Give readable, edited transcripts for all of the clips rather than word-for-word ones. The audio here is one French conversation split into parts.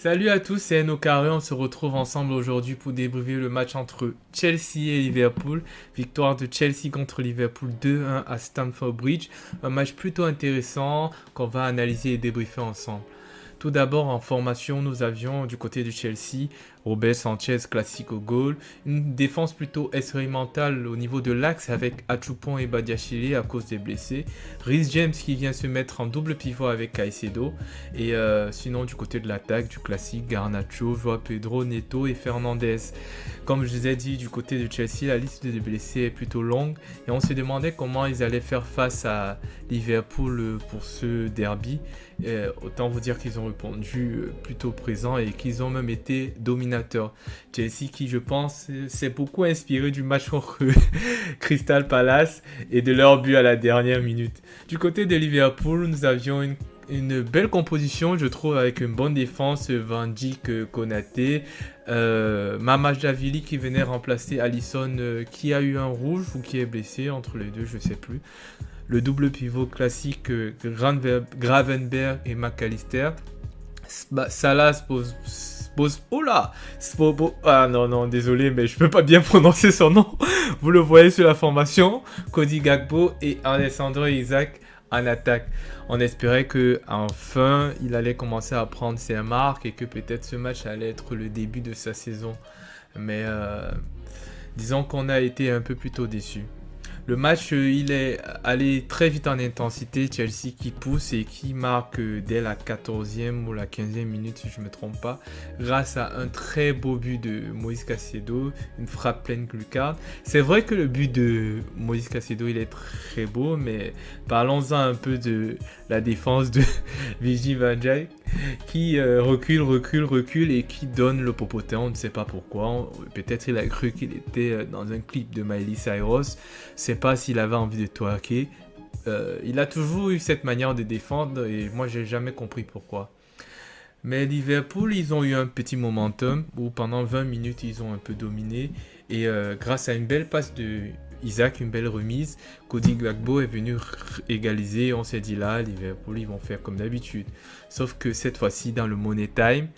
Salut à tous, c'est Eno Carré. On se retrouve ensemble aujourd'hui pour débriefer le match entre Chelsea et Liverpool. Victoire de Chelsea contre Liverpool 2-1 à Stamford Bridge. Un match plutôt intéressant qu'on va analyser et débriefer ensemble. Tout d'abord, en formation, nous avions du côté de Chelsea, Robert Sanchez classique au goal. Une défense plutôt expérimentale au niveau de l'axe avec Achoupon et Badiashile à cause des blessés. Reece James qui vient se mettre en double pivot avec Caicedo. Et sinon, du côté de l'attaque, du classique, Garnacho, Joao Pedro, Neto et Fernandez. Comme je vous ai dit, du côté de Chelsea, la liste des blessés est plutôt longue. Et on se demandait comment ils allaient faire face à Liverpool pour ce derby. Autant vous dire qu'ils ont répondu plutôt présent et qu'ils ont même été dominateurs. Chelsea qui, je pense, s'est beaucoup inspiré du match contre Crystal Palace et de leur but à la dernière minute. Du côté de Liverpool, nous avions une belle composition, je trouve, avec une bonne défense, Van Dijk, Konaté, Mamardashvili qui venait remplacer Alisson, qui a eu un rouge ou qui est blessé, entre les deux, je ne sais plus. Le double pivot classique, Gravenberch et McAllister. Salah oh là, ah non, désolé, mais je peux pas bien prononcer son nom. Vous le voyez sur la formation. Cody Gakpo et Alessandro Isak en attaque. On espérait que enfin il allait commencer à prendre ses marques et que peut-être ce match allait être le début de sa saison. Mais disons qu'on a été un peu plutôt déçus. Le match, il est allé très vite en intensité. Chelsea qui pousse et qui marque dès la 14e ou la 15e minute, si je ne me trompe pas, grâce à un très beau but de Moïse Caicedo, une frappe pleine glucarde. C'est vrai que le but de Moïse Caicedo, il est très beau, mais parlons-en un peu de la défense de Virgil van Dijk qui recule et qui donne le popotin. On ne sait pas pourquoi. Peut-être il a cru qu'il était dans un clip de Miley Cyrus. Je ne sais pas s'il avait envie de twerker. Il a toujours eu cette manière de défendre et moi j'ai jamais compris pourquoi. Mais Liverpool, ils ont eu un petit momentum où pendant 20 minutes ils ont un peu dominé et grâce à une belle passe de Isaac, une belle remise, Cody Gakpo est venu égaliser. On s'est dit là, Liverpool, ils vont faire comme d'habitude. Sauf que cette fois-ci, dans le Money Time,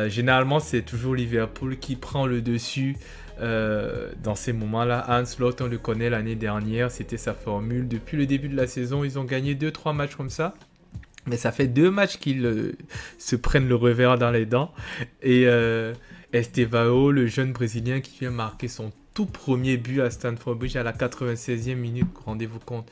généralement c'est toujours Liverpool qui prend le dessus. Dans ces moments-là, Hans Slot, on le connaît l'année dernière, c'était sa formule. Depuis le début de la saison, ils ont gagné 2-3 matchs comme ça. Mais ça fait 2 matchs qu'ils se prennent le revers dans les dents. Et Estevao, le jeune Brésilien qui vient marquer son tout premier but à Stamford Bridge à la 96e minute, rendez-vous compte.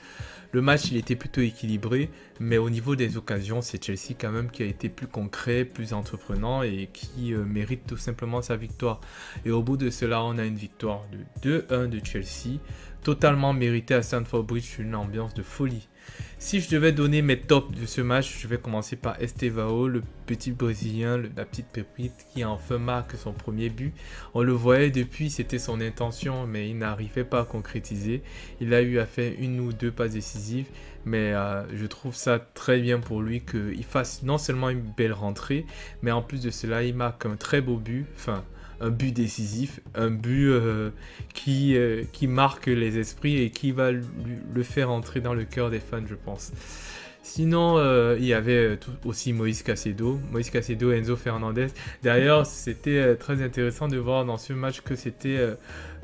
Le match, il était plutôt équilibré, mais au niveau des occasions, c'est Chelsea quand même qui a été plus concret, plus entreprenant et qui mérite tout simplement sa victoire. Et au bout de cela, on a une victoire de 2-1 de Chelsea, totalement méritée à Stamford Bridge, une ambiance de folie. Si je devais donner mes tops de ce match, je vais commencer par Estevao, le petit Brésilien, la petite pépite qui enfin marque son premier but. On le voyait depuis, c'était son intention, mais il n'arrivait pas à concrétiser. Il a eu à faire 1 ou 2 passes décisives, mais je trouve ça très bien pour lui qu'il fasse non seulement une belle rentrée, mais en plus de cela, il marque un très beau but, enfin un but décisif, un but qui marque les esprits et qui va le faire entrer dans le cœur des fans, je pense. Sinon, il y avait aussi Moïse Caicedo, Enzo Fernandez. D'ailleurs, c'était très intéressant de voir dans ce match que c'était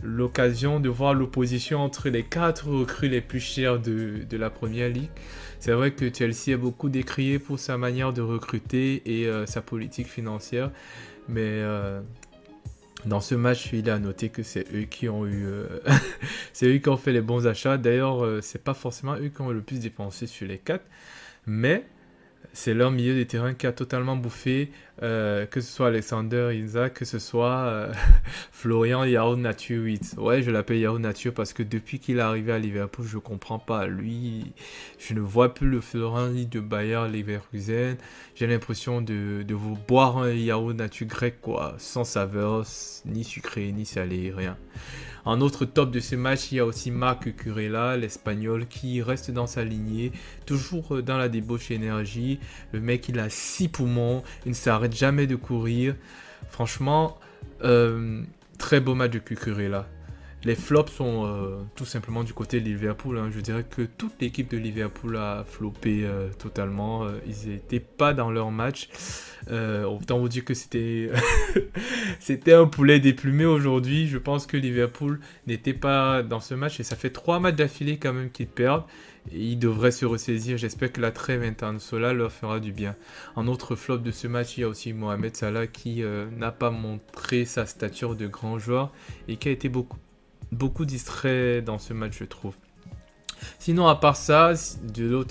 l'occasion de voir l'opposition entre les 4 recrues les plus chères de la Première Ligue. C'est vrai que Chelsea est beaucoup décrié pour sa manière de recruter et sa politique financière, mais dans ce match, il a noté que c'est eux qui ont eu, c'est eux qui ont fait les bons achats. D'ailleurs, c'est pas forcément eux qui ont le plus dépensé sur les 4, mais c'est leur milieu de terrain qui a totalement bouffé, que ce soit Alexander Isak, que ce soit Florian Yao Nature 8. Ouais, je l'appelle Yao Nature parce que depuis qu'il est arrivé à Liverpool, je comprends pas. Lui, je ne vois plus le Florian de Bayer Leverkusen. J'ai l'impression de vous boire un Yao Nature grec, quoi, sans saveur, ni sucré, ni salé, rien. En autre top de ce match, il y a aussi Marc Cucurella, l'Espagnol, qui reste dans sa lignée, toujours dans la débauche énergie. Le mec, il a 6 poumons, il ne s'arrête jamais de courir. Franchement, très beau match de Cucurella. Les flops sont tout simplement du côté de Liverpool, hein. Je dirais que toute l'équipe de Liverpool a floppé totalement. Ils n'étaient pas dans leur match. Autant vous dire que c'était c'était un poulet déplumé aujourd'hui. Je pense que Liverpool n'était pas dans ce match et ça fait 3 matchs d'affilée quand même qu'ils perdent. Et ils devraient se ressaisir. J'espère que la trêve internationale leur fera du bien. En autre flop de ce match, il y a aussi Mohamed Salah qui n'a pas montré sa stature de grand joueur et qui a été beaucoup distrait dans ce match, je trouve. Sinon, à part ça,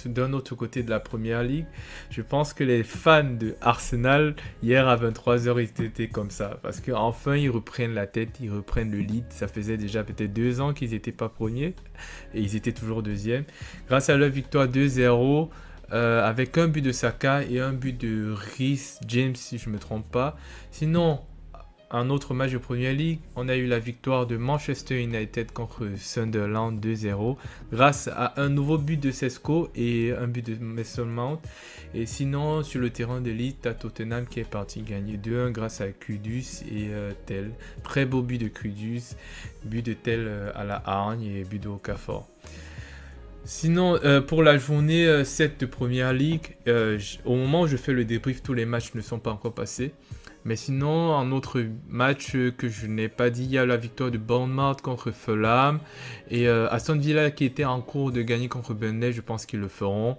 d'un autre côté de la Première Ligue, je pense que les fans de Arsenal, hier à 23h, ils étaient comme ça. Parce qu'enfin, ils reprennent la tête, ils reprennent le lead. Ça faisait déjà peut-être 2 ans qu'ils n'étaient pas premiers. Et ils étaient toujours deuxièmes. Grâce à leur victoire 2-0, avec un but de Saka et un but de Reece James, si je ne me trompe pas. Sinon, un autre match de Premier League, on a eu la victoire de Manchester United contre Sunderland 2-0 grâce à un nouveau but de Sesko et un but de Mason Mount. Et sinon, sur le terrain de Leeds, t'as Tottenham qui est parti gagner 2-1 grâce à Kudus et Tel. Très beau but de Kudus, but de Tel à la hargne et but de Okafor. Sinon, pour la journée 7 de Premier League, au moment où je fais le débrief, tous les matchs ne sont pas encore passés. Mais sinon, un autre match que je n'ai pas dit, il y a la victoire de Bournemouth contre Fulham. Et Aston Villa qui était en cours de gagner contre Burnley, je pense qu'ils le feront.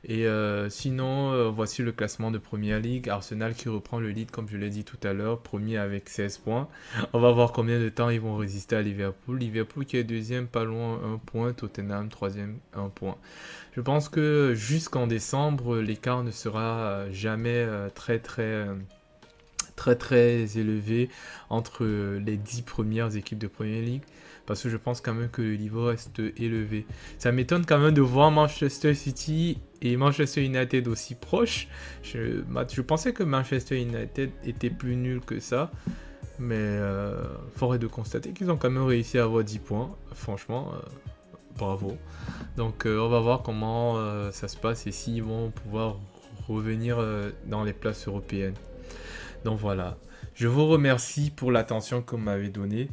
Et sinon, voici le classement de Premier League. Arsenal qui reprend le lead, comme je l'ai dit tout à l'heure, premier avec 16 points. On va voir combien de temps ils vont résister à Liverpool. Liverpool qui est deuxième, pas loin, 1 point. Tottenham, troisième, 1 point. Je pense que jusqu'en décembre, l'écart ne sera jamais très élevé entre les 10 premières équipes de Premier League parce que je pense quand même que le niveau reste élevé. Ça m'étonne quand même de voir Manchester City et Manchester United aussi proches. Je pensais que Manchester United était plus nul que ça, mais fort est de constater qu'ils ont quand même réussi à avoir 10 points. Franchement, bravo. Donc on va voir comment ça se passe et s'ils vont pouvoir revenir dans les places européennes. Donc voilà, je vous remercie pour l'attention que vous m'avez donnée.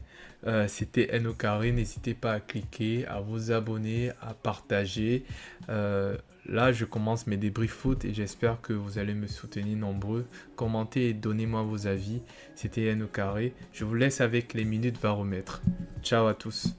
C'était N au carré, n'hésitez pas à cliquer, à vous abonner, à partager. Là, je commence mes débriefs foot et j'espère que vous allez me soutenir nombreux. Commentez et donnez-moi vos avis. C'était N au carré. Je vous laisse avec les minutes varomètres. Ciao à tous.